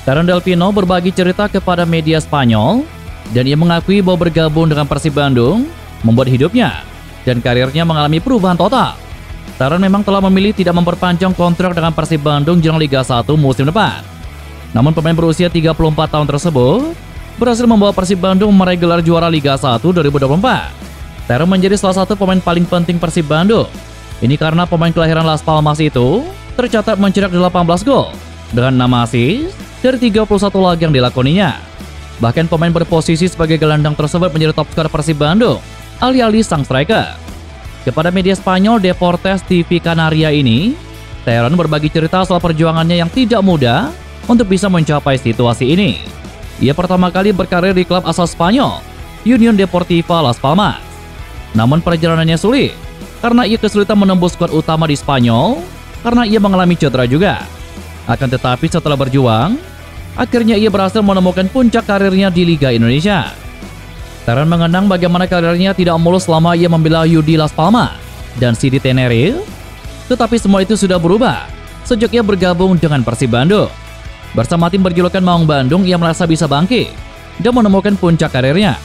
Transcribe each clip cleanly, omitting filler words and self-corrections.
Taron Del Pino berbagi cerita kepada media Spanyol dan ia mengakui bahwa bergabung dengan Persib Bandung membuat hidupnya dan karirnya mengalami perubahan total. Taron memang telah memilih tidak memperpanjang kontrak dengan Persib Bandung jelang Liga 1 musim depan. Namun pemain berusia 34 tahun tersebut berhasil membawa Persib Bandung meraih gelar juara Liga 1 2024. Taron menjadi salah satu pemain paling penting Persib Bandung. Ini karena pemain kelahiran Las Palmas itu tercatat mencetak 18 gol dengan 6 assist dari 31 laga yang dilakoninya. Bahkan pemain berposisi sebagai gelandang tersebut menjadi top skor Persib Bandung, alih-alih sang striker. Kepada media Spanyol Deportes TV Canaria ini, Taron berbagi cerita soal perjuangannya yang tidak mudah untuk bisa mencapai situasi ini. Ia pertama kali berkarir di klub asal Spanyol, Unión Deportiva Las Palmas. Namun perjalanannya sulit, karena ia kesulitan menembus skuad utama di Spanyol, karena ia mengalami cedera juga. Akan tetapi setelah berjuang, akhirnya ia berhasil menemukan puncak karirnya di Liga Indonesia. Taron mengenang bagaimana karirnya tidak mulus selama ia membela UD Las Palmas dan CD Tenerife, tetapi semua itu sudah berubah sejak ia bergabung dengan Persib Bandung. Bersama tim berjulukan Maung Bandung, ia merasa bisa bangkit dan menemukan puncak karirnya.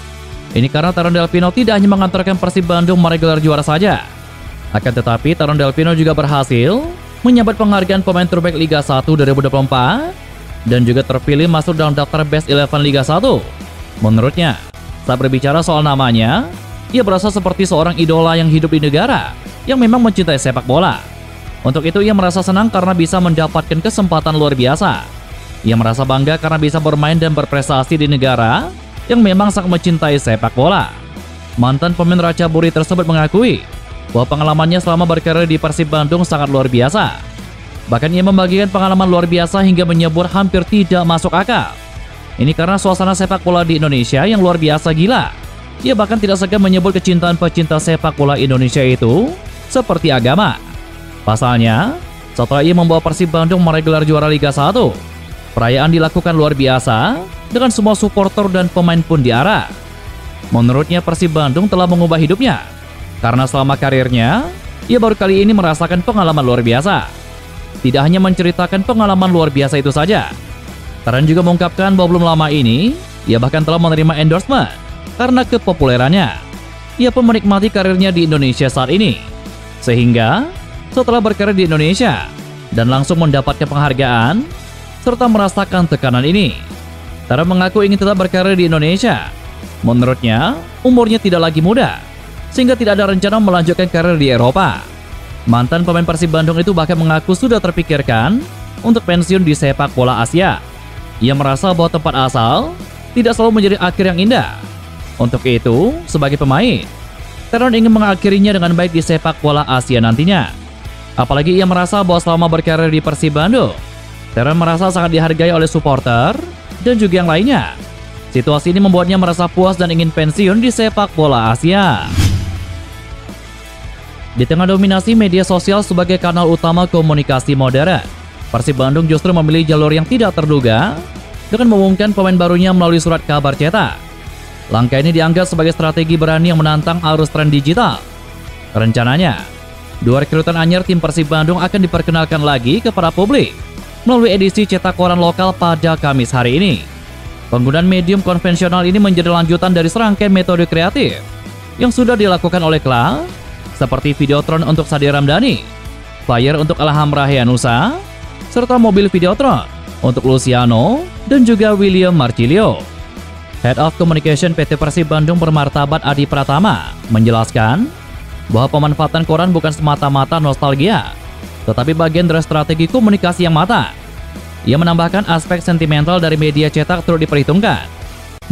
Ini karena Taron Del Pino tidak hanya mengantarkan Persib Bandung meraih gelar juara saja. Akan tetapi Taron Del Pino juga berhasil menyabet penghargaan pemain terbaik Liga 1 2024 dan juga terpilih masuk dalam daftar Best 11 Liga 1. Menurutnya, saat berbicara soal namanya, ia berasa seperti seorang idola yang hidup di negara yang memang mencintai sepak bola. Untuk itu ia merasa senang karena bisa mendapatkan kesempatan luar biasa. Ia merasa bangga karena bisa bermain dan berprestasi di negara yang memang sangat mencintai sepak bola. Mantan pemain Ratchaburi tersebut mengakui bahwa pengalamannya selama berkarir di Persib Bandung sangat luar biasa. Bahkan ia membagikan pengalaman luar biasa hingga menyebut hampir tidak masuk akal. Ini karena suasana sepak bola di Indonesia yang luar biasa gila. Ia bahkan tidak segan menyebut kecintaan pecinta sepak bola Indonesia itu seperti agama. Pasalnya, setelah ia membawa Persib Bandung meraih gelar juara Liga 1, perayaan dilakukan luar biasa dengan semua supporter dan pemain pun diarak. Menurutnya Persib Bandung telah mengubah hidupnya, karena selama karirnya, ia baru kali ini merasakan pengalaman luar biasa. Tidak hanya menceritakan pengalaman luar biasa itu saja, Taron juga mengungkapkan bahwa belum lama ini, ia bahkan telah menerima endorsement karena kepopulerannya. Ia pun menikmati karirnya di Indonesia saat ini. Sehingga, setelah berkarir di Indonesia dan langsung mendapatkan penghargaan, serta merasakan tekanan ini, Taron mengaku ingin tetap berkarir di Indonesia. Menurutnya, umurnya tidak lagi muda, sehingga tidak ada rencana melanjutkan karir di Eropa. Mantan pemain Persib Bandung itu bahkan mengaku sudah terpikirkan untuk pensiun di sepak bola Asia. Ia merasa bahwa tempat asal tidak selalu menjadi akhir yang indah. Untuk itu, sebagai pemain, Taron ingin mengakhirinya dengan baik di sepak bola Asia nantinya. Apalagi ia merasa bahwa selama berkarir di Persib Bandung, Taron merasa sangat dihargai oleh supporter dan juga yang lainnya. Situasi ini membuatnya merasa puas dan ingin pensiun di sepak bola Asia. Di tengah dominasi media sosial sebagai kanal utama komunikasi modern, Persib Bandung justru memilih jalur yang tidak terduga dengan mengumumkan pemain barunya melalui surat kabar cetak. Langkah ini dianggap sebagai strategi berani yang menantang arus tren digital. Rencananya, 2 rekrutan anyar tim Persib Bandung akan diperkenalkan lagi kepada publik melalui edisi cetak koran lokal pada Kamis hari ini. Penggunaan medium konvensional ini menjadi lanjutan dari serangkaian metode kreatif yang sudah dilakukan oleh klub, seperti Videotron untuk Sade Ramdhani, flyer untuk Ilham Rahyanusa, serta mobil Videotron untuk Luciano dan juga William Marcilio. Head of Communication PT Persib Bandung Bermartabat Adi Pratama menjelaskan bahwa pemanfaatan koran bukan semata-mata nostalgia, tetapi bagian dari strategi komunikasi yang matang. Ia menambahkan aspek sentimental dari media cetak turut diperhitungkan.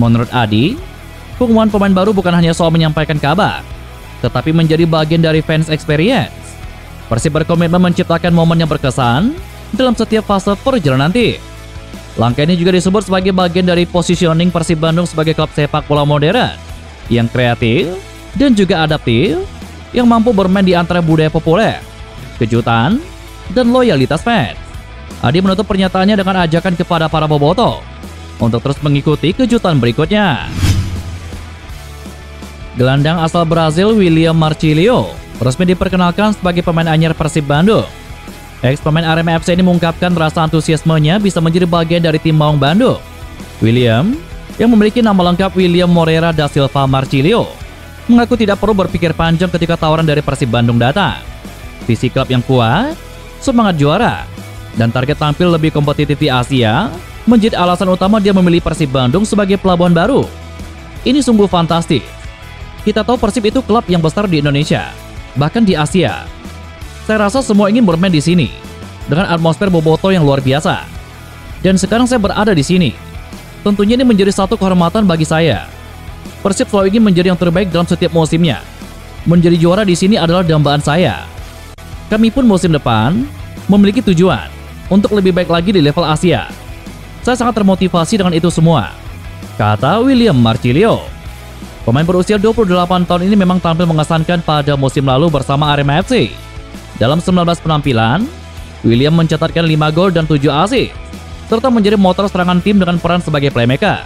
Menurut Adi, pengumuman pemain baru bukan hanya soal menyampaikan kabar, tetapi menjadi bagian dari fans experience. Persib berkomitmen menciptakan momen yang berkesan dalam setiap fase perjalanan tim. Langkah ini juga disebut sebagai bagian dari positioning Persib Bandung sebagai klub sepak bola modern yang kreatif dan juga adaptif, yang mampu bermain di antara budaya populer, kejutan, dan loyalitas fans. Adi menutup pernyataannya dengan ajakan kepada para bobotoh untuk terus mengikuti kejutan berikutnya. Gelandang asal Brazil William Marcilio resmi diperkenalkan sebagai pemain anyar Persib Bandung. Ex-pemain Arema FC ini mengungkapkan rasa antusiasmenya bisa menjadi bagian dari tim Maung Bandung. William, yang memiliki nama lengkap William Moreira da Silva Marcilio, mengaku tidak perlu berpikir panjang ketika tawaran dari Persib Bandung datang. Visi klub yang kuat, semangat juara, dan target tampil lebih kompetitif di Asia menjadi alasan utama dia memilih Persib Bandung sebagai pelabuhan baru. Ini sungguh fantastis. Kita tahu Persib itu klub yang besar di Indonesia, bahkan di Asia. Saya rasa semua ingin bermain di sini dengan atmosfer bobotoh yang luar biasa. Dan sekarang saya berada di sini. Tentunya ini menjadi satu kehormatan bagi saya. Persib selalu ingin menjadi yang terbaik dalam setiap musimnya. Menjadi juara di sini adalah dambaan saya. Kami pun musim depan memiliki tujuan untuk lebih baik lagi di level Asia. Saya sangat termotivasi dengan itu semua, kata William Marcilio. Pemain berusia 28 tahun ini memang tampil mengesankan pada musim lalu bersama Arema FC. Dalam 19 penampilan, William mencatatkan 5 gol dan 7 assist, serta menjadi motor serangan tim dengan peran sebagai playmaker.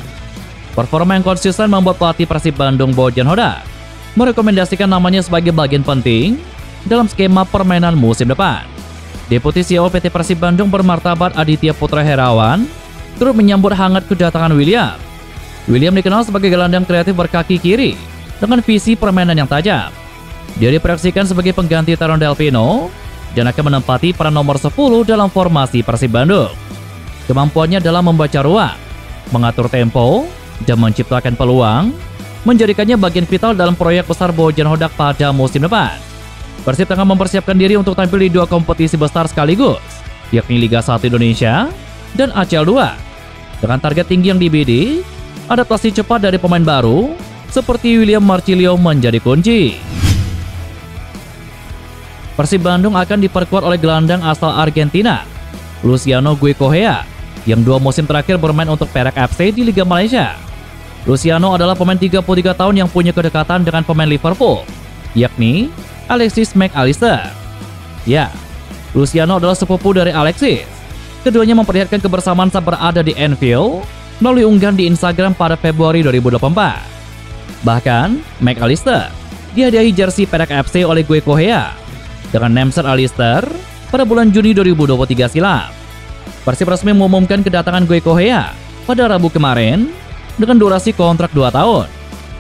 Performa yang konsisten membuat pelatih Persib Bandung Bojan Hodak merekomendasikan namanya sebagai bagian penting dalam skema permainan musim depan. Deputi CEO PT Persib Bandung bermartabat Aditya Putra Herawan turut menyambut hangat kedatangan William. William dikenal sebagai gelandang kreatif berkaki kiri dengan visi permainan yang tajam. Dia diproyeksikan sebagai pengganti Taron Delpino dan akan menempati peran nomor 10 dalam formasi Persib Bandung. Kemampuannya dalam membaca ruang, mengatur tempo, dan menciptakan peluang menjadikannya bagian vital dalam proyek besar Bojan Hodak pada musim depan. Persib tengah mempersiapkan diri untuk tampil di 2 kompetisi besar sekaligus, yakni Liga 1 Indonesia dan ACL 2. Dengan target tinggi yang dibidik, adaptasi cepat dari pemain baru seperti William Marcilio menjadi kunci. Persib Bandung akan diperkuat oleh gelandang asal Argentina, Luciano Guicohea, yang 2 musim terakhir bermain untuk Perak FC di Liga Malaysia. Luciano adalah pemain 33 tahun yang punya kedekatan dengan pemain Liverpool, yakni Alexis Mac Allister. Ya, Luciano adalah sepupu dari Alexis. Keduanya memperlihatkan kebersamaan saat berada di Anfield melalui unggahan di Instagram pada Februari 2024. Bahkan, Mac Allister dihadiahi jersey Perak FC oleh Guicohea dengan Nemser Allister pada bulan Juni 2023 silam. Persib resmi mengumumkan kedatangan Guicohea pada Rabu kemarin dengan durasi kontrak 2 tahun.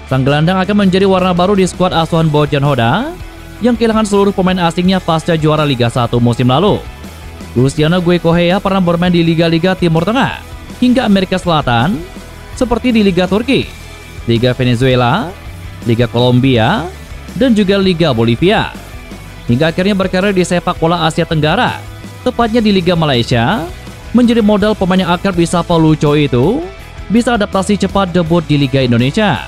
Sang gelandang akan menjadi warna baru di skuad asuhan Bojan Hodak yang kehilangan seluruh pemain asingnya pasca juara Liga 1 musim lalu. Luciano Guicohea pernah bermain di liga-liga Timur Tengah hingga Amerika Selatan seperti di Liga Turki, Liga Venezuela, Liga Kolombia, dan juga Liga Bolivia. Hingga akhirnya berkarir di sepak bola Asia Tenggara, tepatnya di Liga Malaysia, menjadi modal pemain yang akrab disapa Lucho itu bisa adaptasi cepat debut di Liga Indonesia.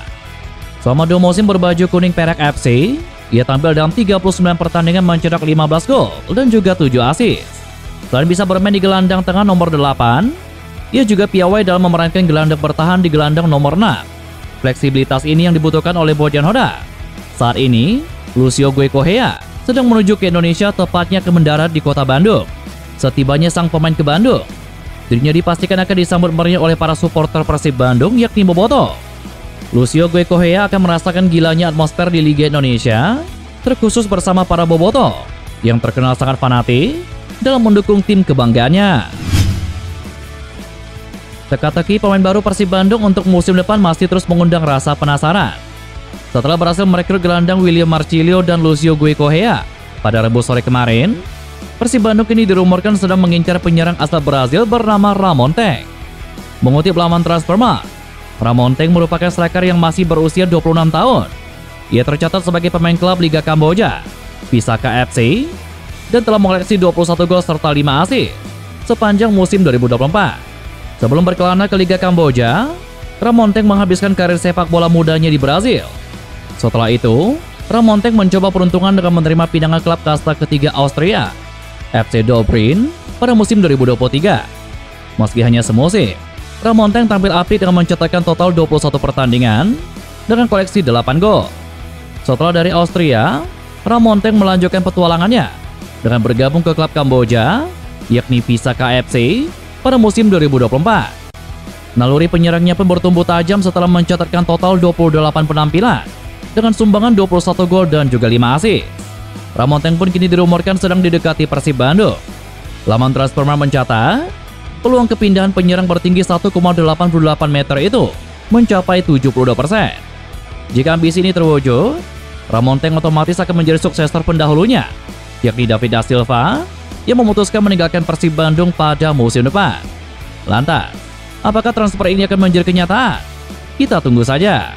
Selama 2 musim berbaju kuning Perak FC, ia tampil dalam 39 pertandingan mencetak 15 gol dan juga 7 assist. Selain bisa bermain di gelandang tengah nomor 8, ia juga piawai dalam memerankan gelandang bertahan di gelandang nomor 6. Fleksibilitas ini yang dibutuhkan oleh Bojan Hodak. Saat ini, Lucio Guicohea sedang menuju ke Indonesia, tepatnya ke mendarat di kota Bandung. Setibanya sang pemain ke Bandung, dirinya dipastikan akan disambut meriah oleh para supporter Persib Bandung yakni bobotoh. Lucio Guicohea akan merasakan gilanya atmosfer di Liga Indonesia, terkhusus bersama para bobotoh yang terkenal sangat fanatik dalam mendukung tim kebanggaannya. Teka-teki pemain baru Persib Bandung untuk musim depan masih terus mengundang rasa penasaran. Setelah berhasil merekrut gelandang William Marcilio dan Lucio Guicohea pada Rabu sore kemarin, Persib Bandung kini dirumorkan sedang mengincar penyerang asal Brazil bernama Ramonteng. Mengutip laman Transfermarkt, Ramonteng merupakan striker yang masih berusia 26 tahun. Ia tercatat sebagai pemain klub Liga Kamboja, Pisaka FC, dan telah mengoleksi 21 gol serta 5 assist sepanjang musim 2024. Sebelum berkelana ke Liga Kamboja, Ramonteng menghabiskan karir sepak bola mudanya di Brazil. Setelah itu, Ramonteng mencoba peruntungan dengan menerima pinangan klub kasta ketiga Austria, FC Dobrin, pada musim 2023. Meski hanya semusim, Ramonteng tampil apik dengan mencetakkan total 21 pertandingan dengan koleksi 8 gol. Setelah dari Austria, Ramonteng melanjutkan petualangannya dengan bergabung ke klub Kamboja, yakni Pisaka FC, pada musim 2024. Naluri penyerangnya pun bertumbuh tajam setelah mencatatkan total 28 penampilan dengan sumbangan 21 gol dan juga 5 assist. Ramonteng pun kini dirumorkan sedang didekati Persib Bandung. Laman Transfermarkt mencatat, peluang kepindahan penyerang bertinggi 1,88 meter itu mencapai 72%. Jika ambisi ini terwujud, Ramon Tank otomatis akan menjadi suksesor pendahulunya, yakni David da Silva, yang memutuskan meninggalkan Persib Bandung pada musim depan. Lantas, apakah transfer ini akan menjadi kenyataan? Kita tunggu saja.